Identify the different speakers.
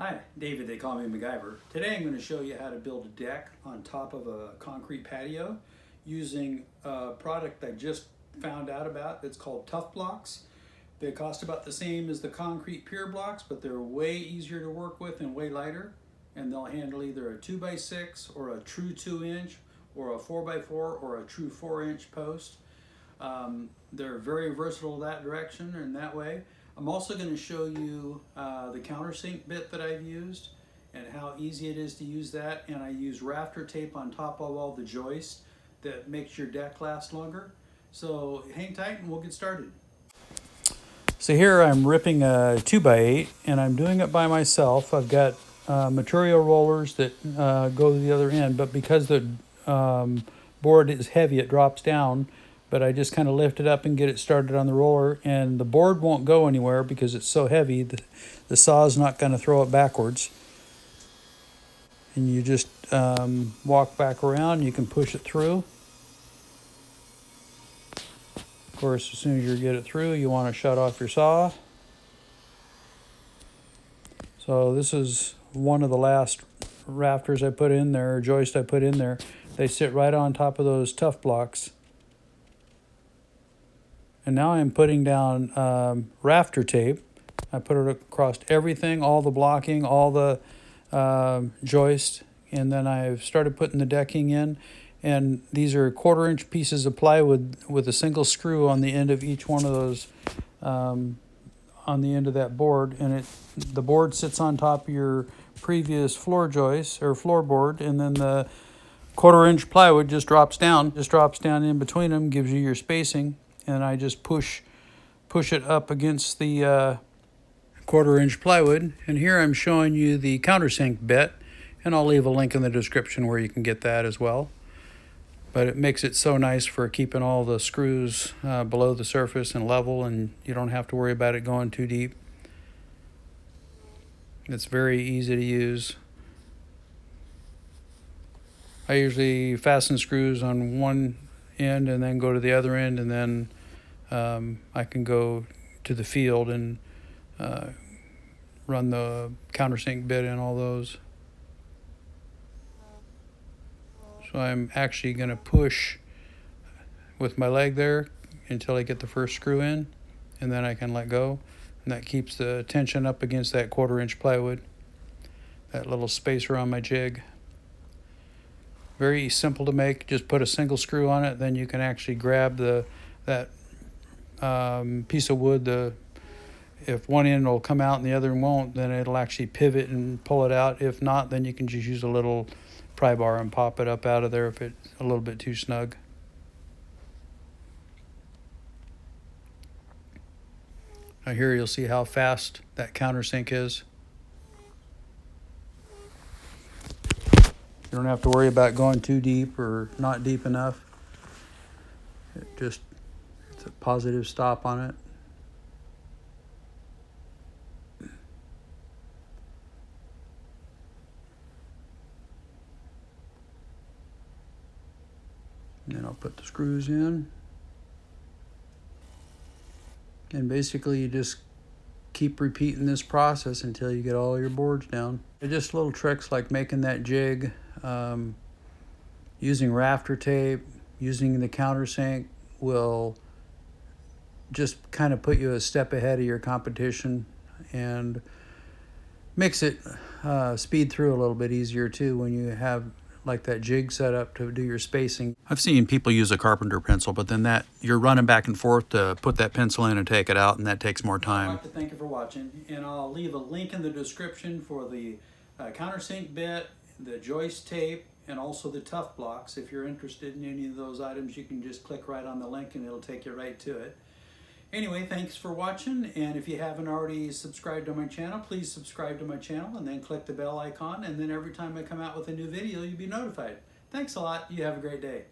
Speaker 1: Hi, David, they call me MacGyver. Today I'm going to show you how to build a deck on top of a concrete patio using a product I just found out about. It's called Tuff Blocks. They cost about the same as the concrete pier blocks, but they're way easier to work with and way lighter. And they'll handle either a 2x6 or a true 2-inch or a 4x4 or a true 4-inch post. They're very versatile that direction and that way. I'm also going to show you the countersink bit that I've used and how easy it is to use that. And I use Rafter tape on top of all the joists that makes your deck last longer. So hang tight and we'll get started. So here I'm ripping a 2x8 and I'm doing it by myself. I've got material rollers that go to the other end, but because the board is heavy, it drops down. But I just kind of lift it up and get it started on the roller, and the board won't go anywhere because it's so heavy. The saw is not going to throw it backwards. And you just walk back around, you can push it through. Of course, as soon as you get it through, you want to shut off your saw. So this is one of the last rafters I put in there, or joist I put in there. They sit right on top of those Tuff Blocks. And now I'm putting down Rafter tape. I put it across everything, all the blocking, all the joist, and then I've started putting the decking in. And these are 1/4-inch pieces of plywood with a single screw on the end of each one of those, on the end of that board. And the board sits on top of your previous floor joist or floorboard, and then the 1/4-inch plywood just drops down in between them, gives you your spacing. And I just push it up against the 1/4-inch plywood. And here I'm showing you the countersink bit, and I'll leave a link in the description where you can get that as well. But it makes it so nice for keeping all the screws below the surface and level, and you don't have to worry about it going too deep. It's very easy to use. I usually fasten screws on one end and then go to the other end, and then I can go to the field and run the countersink bit in all those. So I'm actually going to push with my leg there until I get the first screw in, and then I can let go, and that keeps the tension up against that 1/4-inch plywood, that little spacer on my jig. Very simple to make. Just put a single screw on it, then you can actually grab that piece of wood. If one end will come out and the other won't, then it'll actually pivot and pull it out. If not, then you can just use a little pry bar and pop it up out of there if it's a little bit too snug. Now here you'll see how fast that countersink is. You don't have to worry about going too deep or not deep enough. It's a positive stop on it. And then I'll put the screws in. And basically you just keep repeating this process until you get all your boards down. They're just little tricks like making that jig, using Rafter tape, using the countersink will just kind of put you a step ahead of your competition and makes it speed through a little bit easier too when you have like that jig set up to do your spacing. I've seen people use a carpenter pencil, but then you're running back and forth to put that pencil in and take it out, and that takes more time. I'd like to thank you for watching, and I'll leave a link in the description for the countersink bit, the joist tape, and also the Tuff Blocks. If you're interested in any of those items, you can just click right on the link and it'll take you right to it. Anyway, thanks for watching, and if you haven't already subscribed to my channel, please subscribe to my channel and then click the bell icon, and then every time I come out with a new video, you'll be notified. Thanks a lot. You have a great day.